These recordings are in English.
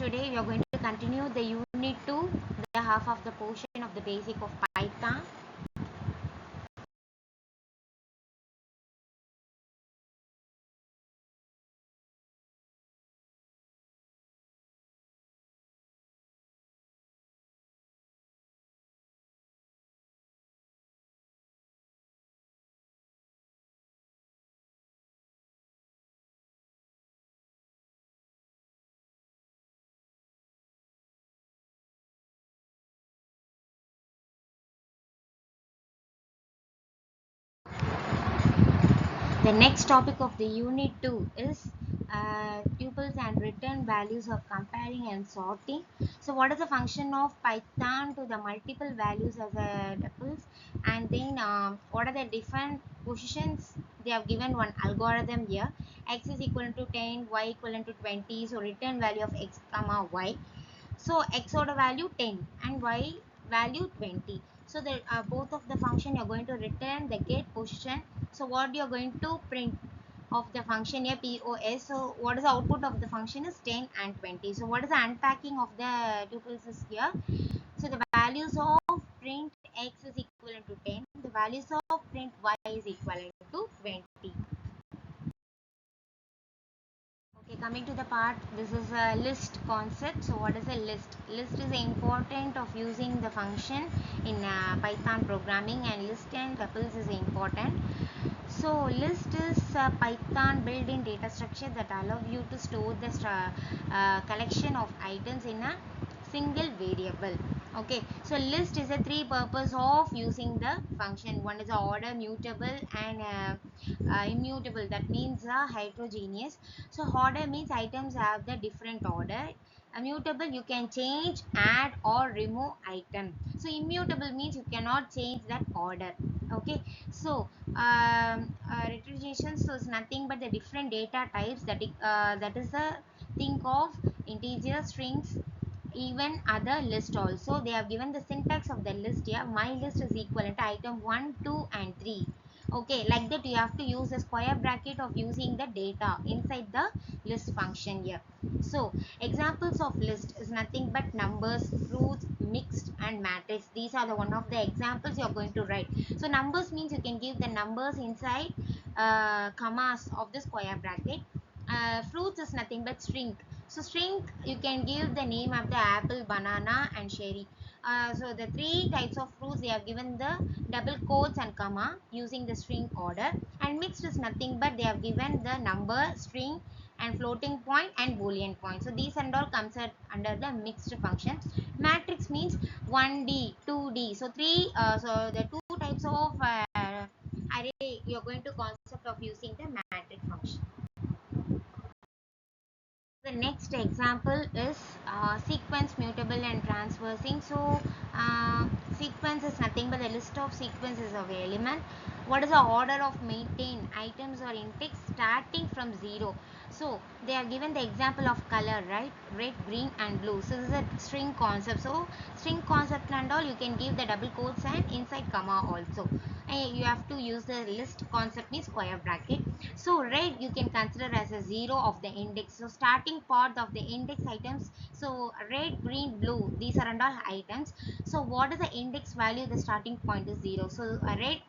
today we are going to continue the unit 2, the half of the portion of the basic of Python. The next topic of the unit 2 is tuples and return values of comparing and sorting. So what is the function of Python to the multiple values as a tuples, and then what are the different positions? They have given one algorithm here. X is equivalent to 10, y equivalent to 20. So return value of x comma y. So x order value 10 and y value 20. So the both of the function you're going to return the get position. So what you're going to print of the function here POS. So what is the output of the function is 10 and 20. So what is the unpacking of the tuples is here. So the values of print x is equivalent to 10. The values of print y is equivalent to 20. Okay, coming to the part, this is a list concept. So what is a list? List is important of using the function in Python programming, and list and tuples is important. So list is a Python built-in data structure that allow you to store the collection of items in a single variable. Okay, so list is a three purpose of using the function. One is a order, mutable, and immutable. That means heterogeneous. So order means items have the different order. Immutable, you can change, add or remove item. So immutable means you cannot change that order. Okay, so retrogression, so it's nothing but the different data types that is a think of integer, strings, even other list. Also they have given the syntax of the list here. My list is equivalent to item 1, 2 and 3. Okay, like that you have to use a square bracket of using the data inside the list function here. So examples of list is nothing but numbers, fruits, mixed and matrix. These are the one of the examples you are going to write. So numbers means you can give the numbers inside commas of the square bracket. Fruits is nothing but string. So string, you can give the name of the apple, banana and cherry. So the three types of fruits, they have given the double quotes and comma using the string order. And mixed is nothing but they have given the number, string and floating point and boolean point. So these and all comes under the mixed function. Matrix means 1D, 2D. So so the two types of array you are going to concept of using the matrix function. The next example is sequence, mutable and transversing. So sequence is nothing but a list of sequences of element. What is the order of maintain items or index starting from 0? So they are given the example of color, right? Red, green and blue. So this is a string concept. So string concept and all, you can give the double quotes and inside comma also. And you have to use the list concept means square bracket. So red you can consider as a 0 of the index. So starting part of the index items. So red, green, blue, these are all items. So what is the index value? The starting point is 0. So a red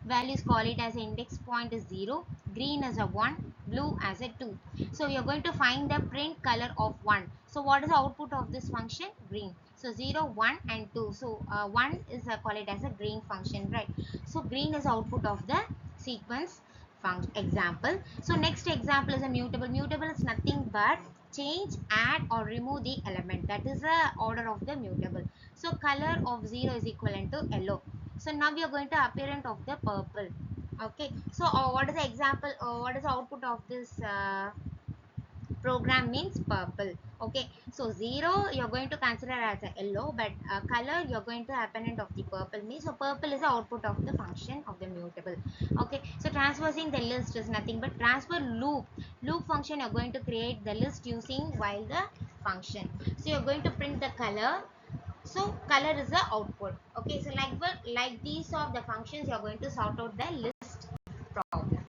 values call it as index point is 0, green as a 1, blue as a 2. So you're going to find the print color of 1. So what is the output of this function? Green. So 0, 1 and 2. So 1 is call it as a green function, right? So green is output of the sequence function example. So next example is a mutable. Mutable is nothing but change, add or remove the element. That is the order of the mutable. So color of 0 is equivalent to yellow. So now we are going to appearance of the purple. Okay, so what is the example, what is the output of this program means purple. Okay, so 0 you're going to consider as a yellow, but color you're going to apparent of the purple means. So purple is the output of the function of the mutable. Okay, so transversing the list is nothing but transfer loop. Loop function you're going to create the list using while the function. So you're going to print the color. So color is the output. Okay, so like these of the functions you're going to sort out the list problem.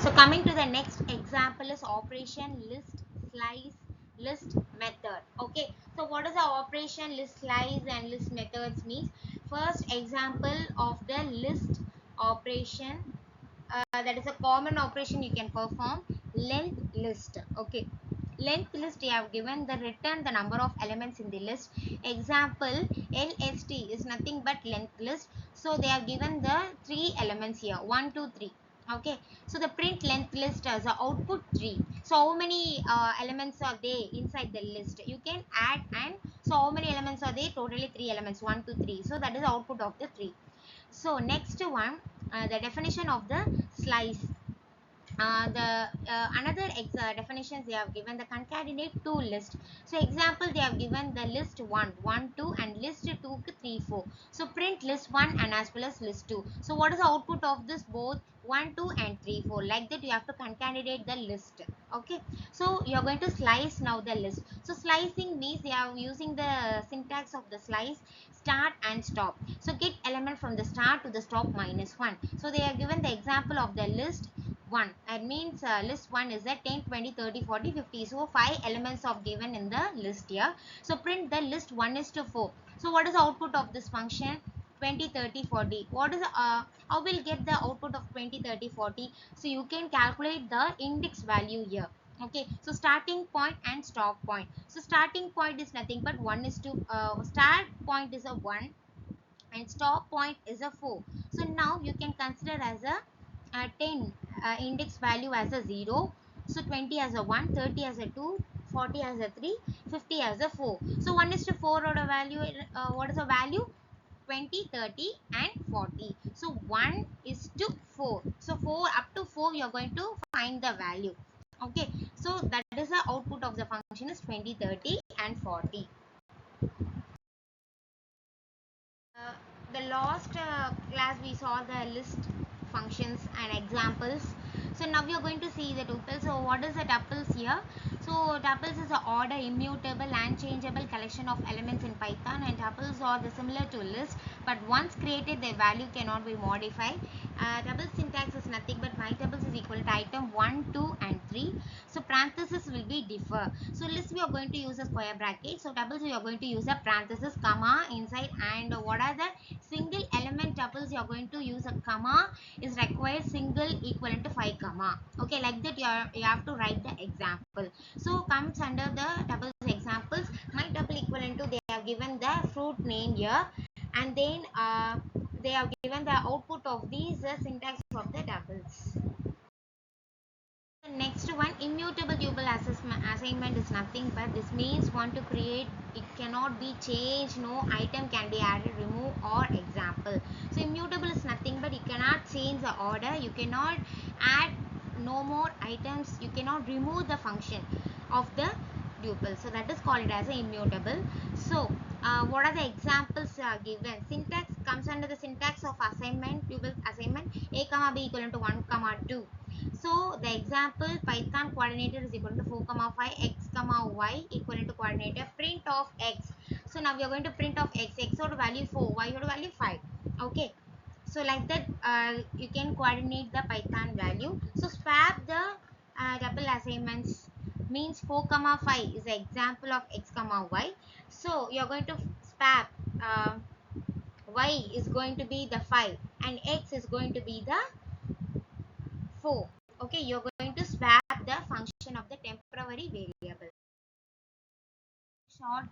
So coming to the next example is operation list, slice, list method. Okay, so what is the operation list slice and list methods means? First example of the list operation, that is a common operation you can perform, length list. Okay, length list, you have given the return the number of elements in the list. Example, lst is nothing but length list, so they have given the three elements here, 1 2 3. Okay, so the print length list as a output 3. So how many elements are they inside the list? You can add, and so how many elements are they? Totally 3 elements, 1 2 3. So that is the output of the 3. So next one, the definition of the slice. The another definitions they have given, the concatenate two list. So example, they have given the list 1 1 2 and list 2 3 4. So print list 1 and as well as list 2. So what is the output of this both 1 2 and 3 4? Like that you have to concatenate the list. Okay, so you are going to slice now the list. So slicing means they are using the syntax of the slice, start and stop. So get element from the start to the stop minus 1. So they are given the example of the list 1. That means list 1 is a 10 20 30 40 50. So 5 elements are given in the list here. So print the list 1 is to 4. So what is the output of this function? 20 30 40. What is how will get the output of 20 30 40? So you can calculate the index value here. Okay, so starting point and stop point. So starting point is nothing but 1 is to start point is a 1 and stop point is a 4. So now you can consider as a 10 index value as a 0. So 20 as a 1, 30 as a 2, 40 as a 3, 50 as a 4. So 1 is to 4 order value, what is the value? 20 30 and 40. So 1 is to 4. So 4 up to 4 you are going to find the value. Okay, so that is the output of the function is 20 30 and 40. Uh, the last class we saw the list functions and examples. So now we are going to see the tuples. So what is the tuples here? So tuples is an order immutable and changeable collection of elements in Python, and tuples are the similar to list, but once created their value cannot be modified. Tuple syntax is nothing but my tuples is equal to item 1 2 and 3. So parenthesis will be differ. So list we are going to use a square bracket. So tuples we are going to use a parenthesis comma inside, and what are the single element tuples you are going to use a comma is required single equivalent to 5 comma. Okay, like that you have to write the example. So comes under the tuples examples. My tuple equivalent to, they have given the fruit name here, and then they have given the output of these syntax of the tuples. The next one, immutable tuple assignment is nothing but this means want to create, it cannot be changed, no item can be added, remove or example. So immutable is nothing but you cannot change the order, you cannot add no more items, you cannot remove the function of the tuple. So that is called as a immutable. So what are the examples given? Syntax comes under the syntax of assignment, tuple assignment, a comma b equal to 1 comma 2. So the example, Python coordinator is equal to 4 comma 5, x comma y equal to coordinator, print of x. So now we are going to print of x order value 4, y order value 5. Okay, so like that you can coordinate the Python value. So swap the double assignments means 4 comma 5 is the example of x comma y. So you are going to swap, y is going to be the 5 and x is going to be the 4. Okay, you're going to swap the function of the temporary variable. Short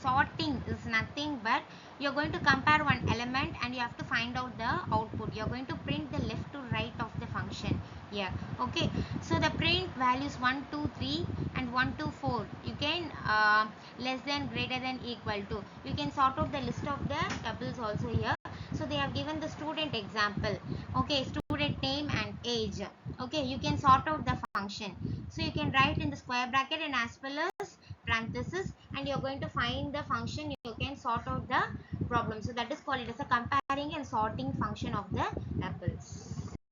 sorting is nothing but you're going to compare one element and you have to find out the output. You're going to print the left to right of the function here. Okay, so the print values 1 2 3 and 1 2 4, you can less than, greater than, equal to, you can sort out the list of the tuples also here. So they have given the student example. Okay, student name and age. Okay, you can sort out the function. So you can write in the square bracket and as well as parenthesis, and you're going to find the function, you can sort out the problem. So that is called as a comparing and sorting function of the tuples.